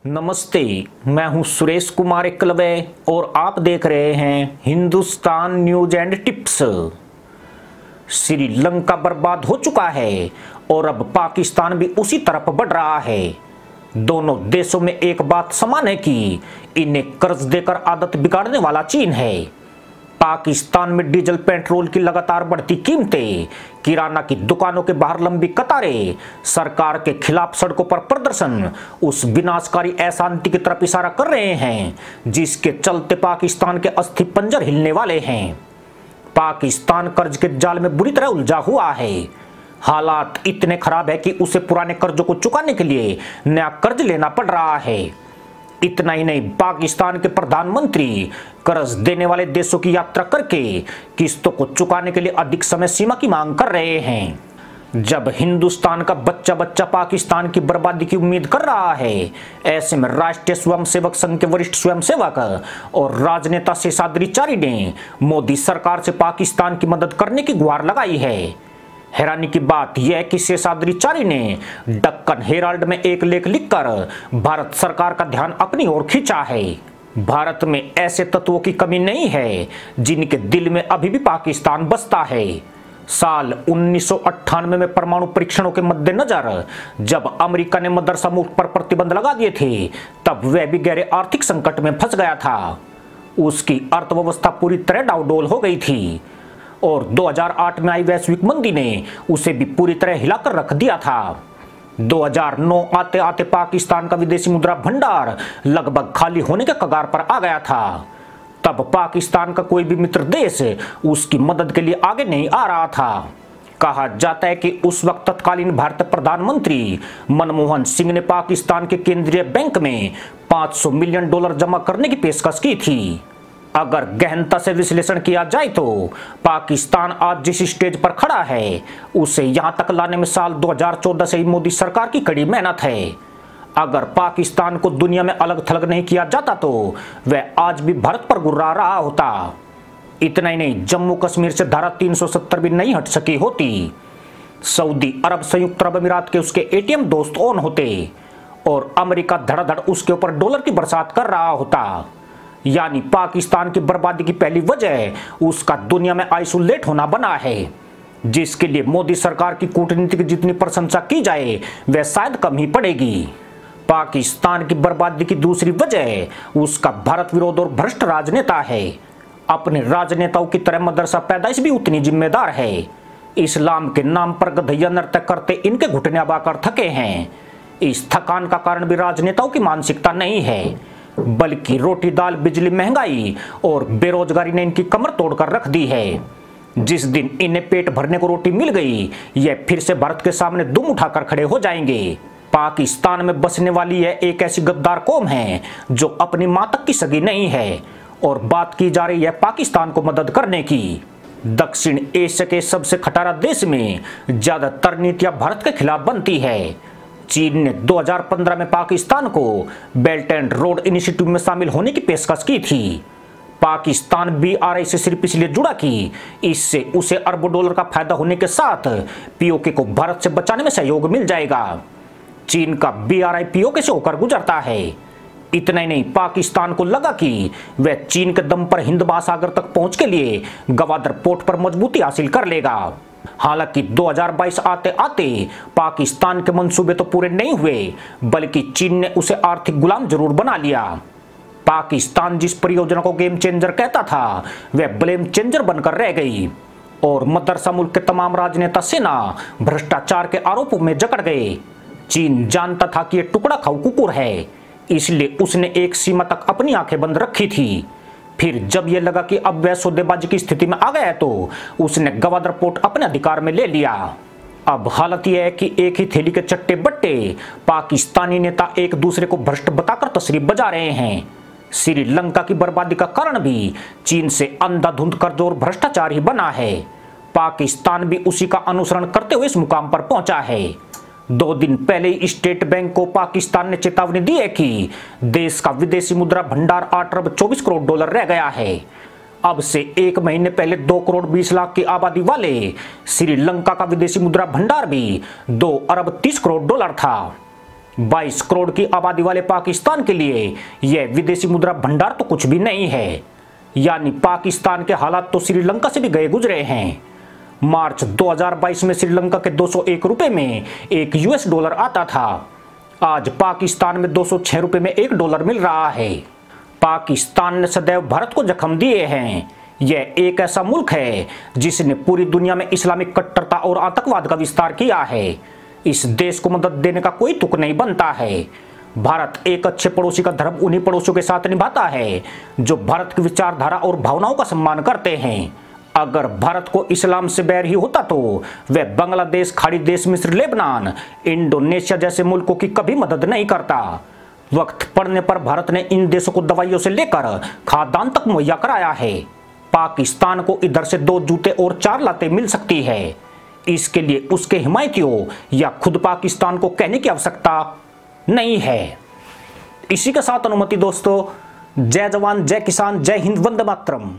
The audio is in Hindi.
नमस्ते, मैं हूं सुरेश कुमार एकलवे और आप देख रहे हैं Hindustan news and tips. Sri Lanka बर्बाद हो चुका है और अब पाकिस्तान भी उसी तरफ बढ़ रहा है। दोनों देशों में एक बात समान है कि इन्हें कर्ज देकर आदत बिगाड़ने वाला चीन है। पाकिस्तान में डीजल पेट्रोल की लगातार बढ़ती कीमतें, किराना की दुकानों के बाहर लंबी कतारें, सरकार के खिलाफ सड़कों पर प्रदर्शन उस विनाशकारी अशांति की तरफ इशारा कर रहे हैं जिसके चलते पाकिस्तान के अस्थि पंजर हिलने वाले हैं। पाकिस्तान कर्ज के जाल में बुरी तरह उलझा हुआ है। हालात इतने खराब है कि उसे पुराने कर्जों को चुकाने के लिए नया कर्ज लेना पड़ रहा है। इतना ही नहीं, पाकिस्तान के प्रधानमंत्री कर्ज देने वाले देशों की यात्रा करके किस्तों को चुकाने के लिए अधिक समय सीमा की मांग कर रहे हैं। जब हिंदुस्तान का बच्चा बच्चा पाकिस्तान की बर्बादी की उम्मीद कर रहा है, ऐसे में राष्ट्रीय स्वयंसेवक संघ के वरिष्ठ स्वयंसेवक और राजनेता शेषाद्री चारी ने मोदी सरकार से पाकिस्तान की मदद करने की गुहार लगाई है। हैरानी की बात यह है कि शेषाद्री चारी ने डक्कन हेराल्ड में एक लेख लिखकर भारत सरकार का ध्यान अपनी ओर खींचा है। भारत में ऐसे तत्वों की कमी नहीं है जिनके दिल में अभी भी पाकिस्तान बसता है। साल 1998 में परमाणु परीक्षणों के मद्देनजर जब अमेरिका ने मदरसा मुल्क पर प्रतिबंध लगा दिए थे, तब वह भी गहरे आर्थिक संकट में फंस गया था। उसकी अर्थव्यवस्था पूरी तरह डावाडोल हो गई थी और 2008 में आई वैश्विक मंदी ने उसे भी पूरी तरह हिलाकर रख दिया था। 2009 आते आते पाकिस्तान का विदेशी मुद्रा भंडार लगभग खाली होने के कगार पर आ गया था। तब पाकिस्तान का कोई भी मित्र देश उसकी मदद के लिए आगे नहीं आ रहा था। कहा जाता है कि उस वक्त तत्कालीन भारतीय प्रधानमंत्री मनमोहन सिंह ने पाकिस्तान के केंद्रीय बैंक में $500 मिलियन जमा करने की पेशकश की थी। अगर गहनता से विश्लेषण किया जाए तो पाकिस्तान आज जिस स्टेज पर खड़ा है, उसे यहां तक लाने में साल 2014 से ही मोदी सरकार की कड़ी मेहनत है। अगर पाकिस्तान को दुनिया में अलग थलग नहीं किया जाता तो वह आज भी भारत पर गुर्रा रहा होता। इतना ही नहीं, जम्मू कश्मीर से धारा 370 भी नहीं हट सकी होती। सऊदी अरब, संयुक्त अरब अमीरात के उसके एटीएम दोस्त ऑन होते और अमेरिका धड़ाधड़ उसके ऊपर डॉलर की बरसात कर रहा होता। यानी पाकिस्तान की बर्बादी की पहली वजह उसका दुनिया में आइसोलेट होना बना है, जिसके लिए मोदी सरकार की कूटनीति की जितनी प्रशंसा की जाए वह शायद कम ही पड़ेगी। पाकिस्तान की बर्बादी की दूसरी वजह उसका भारत विरोध और भ्रष्ट राजनेता है। अपने राजनेताओं की तरह मदरसा पैदाइश भी उतनी जिम्मेदार है। इस्लाम के नाम पर गधैया नृत्य करते इनके घुटने अबाकर थके हैं। इस थकान का कारण भी राजनेताओं की मानसिकता नहीं है, बल्कि रोटी दाल, बिजली, महंगाई और बेरोजगारी ने इनकी कमर तोड़कर रख दी है। जिस दिन इन्हें पेट भरने को रोटी मिल गई, यह फिर से भारत के सामने दुम उठाकर खड़े हो जाएंगे। पाकिस्तान में बसने वाली यह एक ऐसी गद्दार कौम है जो अपनी मां तक की सगी नहीं है और बात की जा रही है पाकिस्तान को मदद करने की। दक्षिण एशिया के सबसे खटारा देश में ज्यादातर नीतियां भारत के खिलाफ बनती है। चीन ने 2015 में पाकिस्तान को बेल्ट एंड रोड इनिशिएटिव में शामिल होने की पेशकश की थी। पाकिस्तान BRI से सिर्फ इसलिए जुड़ा कि इससे उसे अरबों डॉलर का फायदा होने के साथ POK को भारत से बचाने में सहयोग मिल जाएगा। चीन का BRI POK से होकर गुजरता है। इतना ही नहीं, पाकिस्तान को लगा कि वह चीन के दम पर हिंद महासागर तक पहुंच के लिए गवादर पोर्ट पर मजबूती हासिल कर लेगा। हालांकि 2022 आते आते पाकिस्तान के मंसूबे तो पूरे नहीं हुए, बल्कि चीन ने उसे आर्थिक गुलाम जरूर बना लिया। पाकिस्तान जिस परियोजना को गेम चेंजर कहता था, वह ब्लेम चेंजर बनकर रह गई और मदरसा मुल्क के तमाम राजनेता सेना भ्रष्टाचार के आरोपों में जकड़ गए। चीन जानता था कि यह टुकड़ा खाऊ कुकुर है, इसलिए उसने एक सीमा तक अपनी आंखें बंद रखी थी। फिर जब यह लगा कि अब वह सौदेबाजी की स्थिति में आ गया है, तो उसने गवादर पोर्ट अपने अधिकार में ले लिया। अब हालत यह है कि एक ही थैली के चट्टे बट्टे पाकिस्तानी नेता एक दूसरे को भ्रष्ट बताकर तशरीफ बजा रहे हैं। श्रीलंका की बर्बादी का कारण भी चीन से अंधाधुंध कर्ज और भ्रष्टाचार ही बना है। पाकिस्तान भी उसी का अनुसरण करते हुए इस मुकाम पर पहुंचा है। 2 दिन पहले स्टेट बैंक को पाकिस्तान ने चेतावनी दी है कि देश का विदेशी मुद्रा भंडार 8 अरब 24 करोड़ डॉलर रह गया है। अब से 1 महीने पहले 2 करोड़ 20 लाख की आबादी वाले श्रीलंका का विदेशी मुद्रा भंडार भी 2 अरब 30 करोड़ डॉलर था। 22 करोड़ की आबादी वाले पाकिस्तान के लिए यह विदेशी मुद्रा भंडार तो कुछ भी नहीं है। यानी पाकिस्तान के हालात तो श्रीलंका से भी गए गुजरे हैं। मार्च 2022 में श्रीलंका के 201 रुपए में एक यूएस डॉलर आता था। आज पाकिस्तान में 206 रुपए में $1 मिल रहा है। पाकिस्तान ने सदैव भारत को जख्म दिए हैं। यह एक ऐसा मुल्क है जिसने पूरी दुनिया में इस्लामिक कट्टरता और आतंकवाद का विस्तार किया है। इस देश को मदद देने का कोई तुक नहीं बनता है। भारत एक अच्छे पड़ोसी का धर्म उन्हीं पड़ोसियों के साथ निभाता है जो भारत की विचारधारा और भावनाओं का सम्मान करते हैं। अगर भारत को इस्लाम से बैर ही होता तो वह बांग्लादेश, खाड़ी देश, मिस्र, लेबनान, इंडोनेशिया जैसे मुल्कों की कभी मदद नहीं करता। वक्त पड़ने पर भारत ने इन देशों को दवाइयों से लेकर खाद्यान्न तक मुहैया कराया है। पाकिस्तान को इधर से 2 जूते और 4 लातें मिल सकती है। इसके लिए उसके हिमायतियों या खुद पाकिस्तान को कहने की आवश्यकता नहीं है। इसी के साथ अनुमति दोस्तों, जय जवान, जय किसान, जय हिंद, वंदे मातरम।